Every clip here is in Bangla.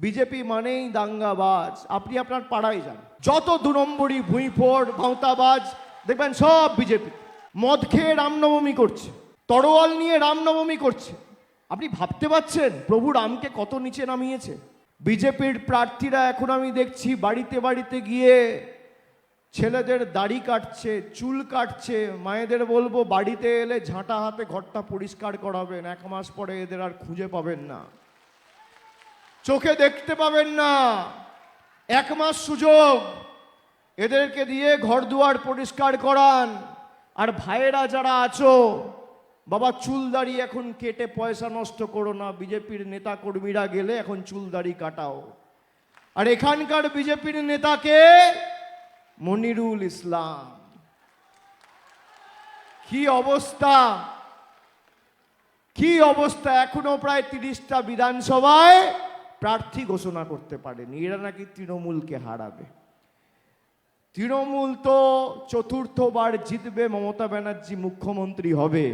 বিজেপি মানেই দাঙ্গাবাজ। আপনি আপনার পাড়ায় যান, যত 2 নম্বরই ভুঁইফোড় ভাঁওতাবাজ দেখবেন সব বিজেপি। মদ খেয়ে রামনবমী করছে, তরোয়াল নিয়ে রামনবমী করছে। আপনি ভাবতে পারছেন প্রভু রামকে কত নিচে নামিয়েছে? বিজেপির প্রার্থীরা এখন আমি দেখছি বাড়িতে বাড়িতে গিয়ে ছেলেদের দাড়ি কাটছে, চুল কাটছে। মায়েদের বলবো বাড়িতে এলে ঝাঁটা হাতে ঘরটা পরিষ্কার করাবেন, 1 মাস পরে এদের আর খুঁজে পাবেন না, চোখে দেখতে পাবেন না। 1 মাস সুযোগ, এদেরকে দিয়ে ঘর দুয়ার পরিষ্কার করান। আর ভাইয়েরা যারা আছো, বাবা চুল দাড়ি এখন কেটে পয়সা নষ্ট করো না। বিজেপির নেতা কর্মীরা গেলে এখন চুল দাড়ি কাটাও। আর এখানকার বিজেপির নেতাকে মনিরুল ইসলাম, কি অবস্থা, কি অবস্থা! এখনো প্রায় 30টা বিধানসভায় প্রার্থী ঘোষণা করতে পারেনি। এরা নাকি তৃণমূলকে হারাবে। তৃণমূল তো 4র্থবার জিতবে, মমতা ব্যানার্জি মুখ্যমন্ত্রী হবে।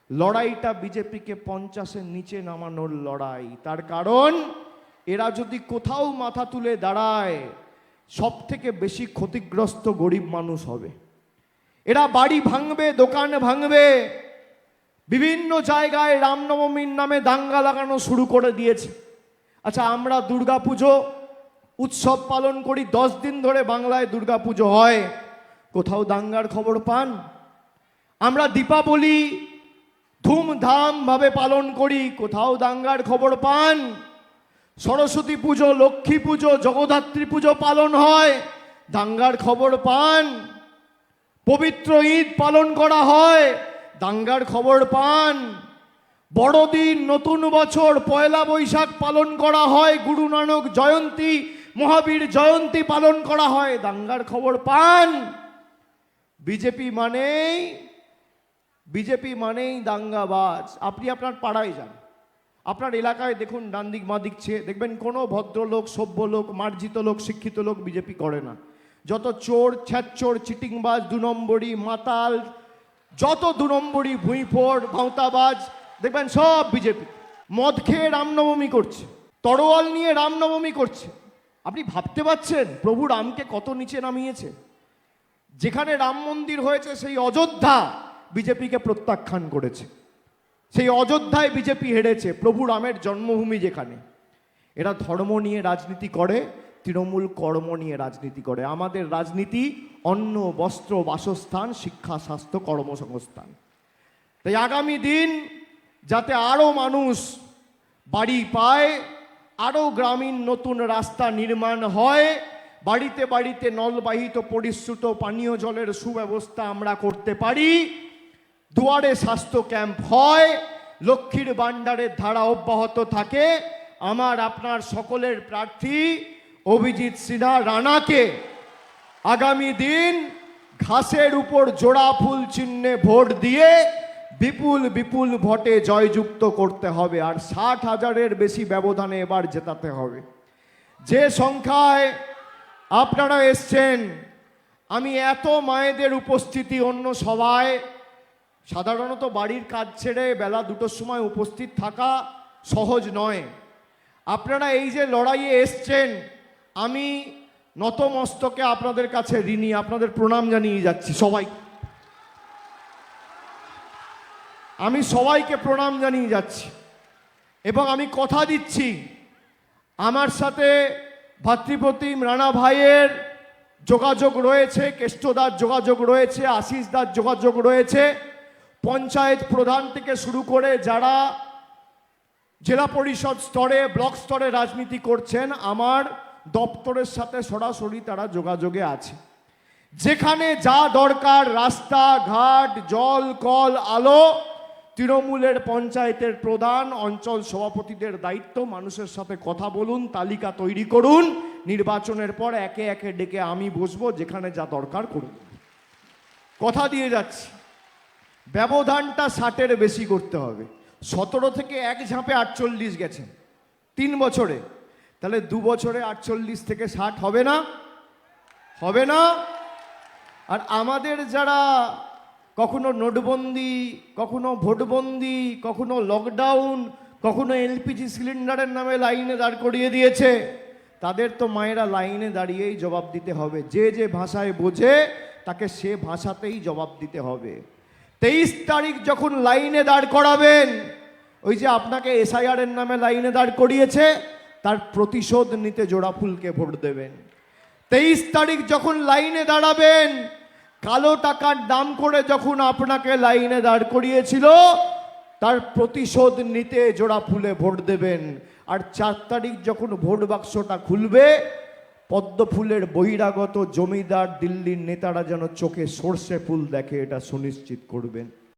লড়াইটা বিজেপিকে 50-এর নিচে নামানোর লড়াই। তার কারণ এরা যদি কোথাও মাথা তুলে দাঁড়ায়, সব থেকে বেশি ক্ষতিগ্রস্ত গরিব মানুষ হবে। এরা বাড়ি ভাঙবে, দোকান ভাঙবে, বিভিন্ন জায়গায় রামনবমীর নামে দাঙ্গা লাগানো শুরু করে দিয়েছে। আচ্ছা, আমরা দুর্গাপুজো উৎসব পালন করি, 10 দিন ধরে বাংলায় দুর্গাপুজো হয়, কোথাও দাঙ্গার খবর পান? আমরা দীপাবলি ধুমধাম ভাবে পালন করি, কোথাও দাঙ্গার খবর পান? সরস্বতী পুজো, লক্ষ্মী পুজো, জগদ্ধাত্রী পুজো পালন হয়, দাঙ্গার খবর পান? পবিত্র ঈদ পালন করা হয়, দাঙ্গার খবর পান? বড়দিন, নতুন বছর, পয়লা বৈশাখ পালন করা হয়, গুরু নানক জয়ন্তী, মহাবীর জয়ন্তী পালন করা হয়, দাঙ্গার খবর পান? বিজেপি মানেই দাঙ্গাবাজ। আপনি আপনার পাড়ায় যান, আপনার এলাকায় দেখুন, ডান দিক বাঁ দিক চেয়ে দেখবেন কোনো ভদ্রলোক, সভ্য লোক, মার্জিত লোক, শিক্ষিত লোক বিজেপি করে না। যত চোর, ছ্যাচোর, চিটিংবাজ, 2 নম্বরই মাতাল, যত 2 নম্বরই ভুঁইফোড় ভাঁওতাবাজ দেখবেন সব বিজেপি। মদ খেয়ে রামনবমী করছে, তরোয়াল নিয়ে রামনবমী করছে। আপনি ভাবতে পারছেন প্রভু রামকে কত নিচে নামিয়েছে? যেখানে রাম মন্দির হয়েছে সেই অযোধ্যা বিজেপিকে প্রত্যাখ্যান করেছে, সেই অযোধ্যায় বিজেপি হেরেছে, প্রভু রামের জন্মভূমি যেখানে। এরা ধর্ম নিয়ে রাজনীতি করে, তৃণমূল কর্ম নিয়ে রাজনীতি করে। আমাদের রাজনীতি অন্ন, বস্ত্র, বাসস্থান, শিক্ষা, স্বাস্থ্য, কর্মসংস্থান। তাই আগামী দিন যাতে আরও মানুষ বাড়ি পায়, আরও গ্রামীণ নতুন রাস্তা নির্মাণ হয়, বাড়িতে বাড়িতে নলবাহিত পরিশ্রুত পানীয় জলের সুব্যবস্থা আমরা করতে পারি, দুয়ারে স্বাস্থ্য ক্যাম্প হয়, লক্ষ্মীর ভাণ্ডারের ধারা অব্যাহত থাকে, আমার আপনার সকলের প্রার্থী অভিজিৎ সিনহা রানাকে আগামী দিন ঘাসের উপর জোড়া ফুল চিহ্নে ভোট দিয়ে বিপুল বিপুল ভোটে জয়যুক্ত করতে হবে। আর 60,000-এর বেশি ব্যবধানে এবার জেতাতে হবে। যে সংখ্যায় আপনারা এসছেন, আমি এত মায়েদের উপস্থিতি অন্য সভায়, সাধারণত বাড়ির কাজ ছেড়ে বেলা 2টোর সময় উপস্থিত থাকা সহজ নয়। আপনারা এই যে লড়াইয়ে এসছেন, আমি নতমস্তকে আপনাদের কাছে ঋণী, আপনাদের প্রণাম জানিয়ে যাচ্ছি। আমি সবাইকে প্রণাম জানিয়ে যাচ্ছি এবং আমি কথা দিচ্ছি, আমার সাথে ভাতৃপ্রতিম রানা ভাইয়ের যোগাযোগ রয়েছে, কেষ্টদার যোগাযোগ রয়েছে, আশিসদার যোগাযোগ রয়েছে। পঞ্চায়েত প্রধান থেকে শুরু করে যারা জেলা পরিষদ স্তরে, ব্লক স্তরে রাজনীতি করছেন, আমার দপ্তরের সাথে সরাসরি তারা যোগাযোগে আছে। যেখানে যা দরকার, রাস্তাঘাট, জল, কল, আলো, তৃণমূলের পঞ্চায়েতের প্রধান, অঞ্চল সভাপতিদের দায়িত্ব। মানুষের সাথে কথা বলুন, তালিকা তৈরি করুন, নির্বাচনের পর একে একে ডেকে আমি বসবো, যেখানে যা দরকার করুন। কথা দিয়ে যাচ্ছি, ব্যবধানটা 60-এর বেশি করতে হবে। 17 থেকে এক ঝাঁপে 48 গেছেন 3 বছরে, তাহলে 2 বছরে 48 থেকে 60 হবে না? হবে না? আর আমাদের যারা কখনো নোটবন্দি, কখনো ভোটবন্দি, কখনো লকডাউন, কখনো এলপিজি সিলিন্ডারের নামে লাইনে দাঁড় করিয়ে দিয়েছে। তাদের তো মায়েরা লাইনে দাঁড়িয়েই জবাব দিতে হবে। যে যে ভাষায় বোঝে তাকে সে ভাষাতেই জবাব দিতে হবে। 23 তারিখ যখন লাইনে দাঁড় করাবেন, ওই যে আপনাকে এসআইআর এর নামে লাইনে দাঁড় করিয়েছে, তার প্রতিশোধ নিতে জোড়াফুলকে ভোট দেবেন। 23 তারিখ যখন লাইনে দাঁড়াবেন, কালো টাকার দাম করে যখন আপনাকে লাইনে দাঁড় করিয়েছিল, তার প্রতিশোধ নিতে জোড়াফুলে ভোট দেবেন। আর 4 তারিখ যখন ভোট বাক্সটা খুলবে, পদ্ম ফুলের বহিরাগত জমিদার দিল্লির নেতারা যেন চোখে সর্ষে ফুল দেখে, এটা সুনিশ্চিত করবেন।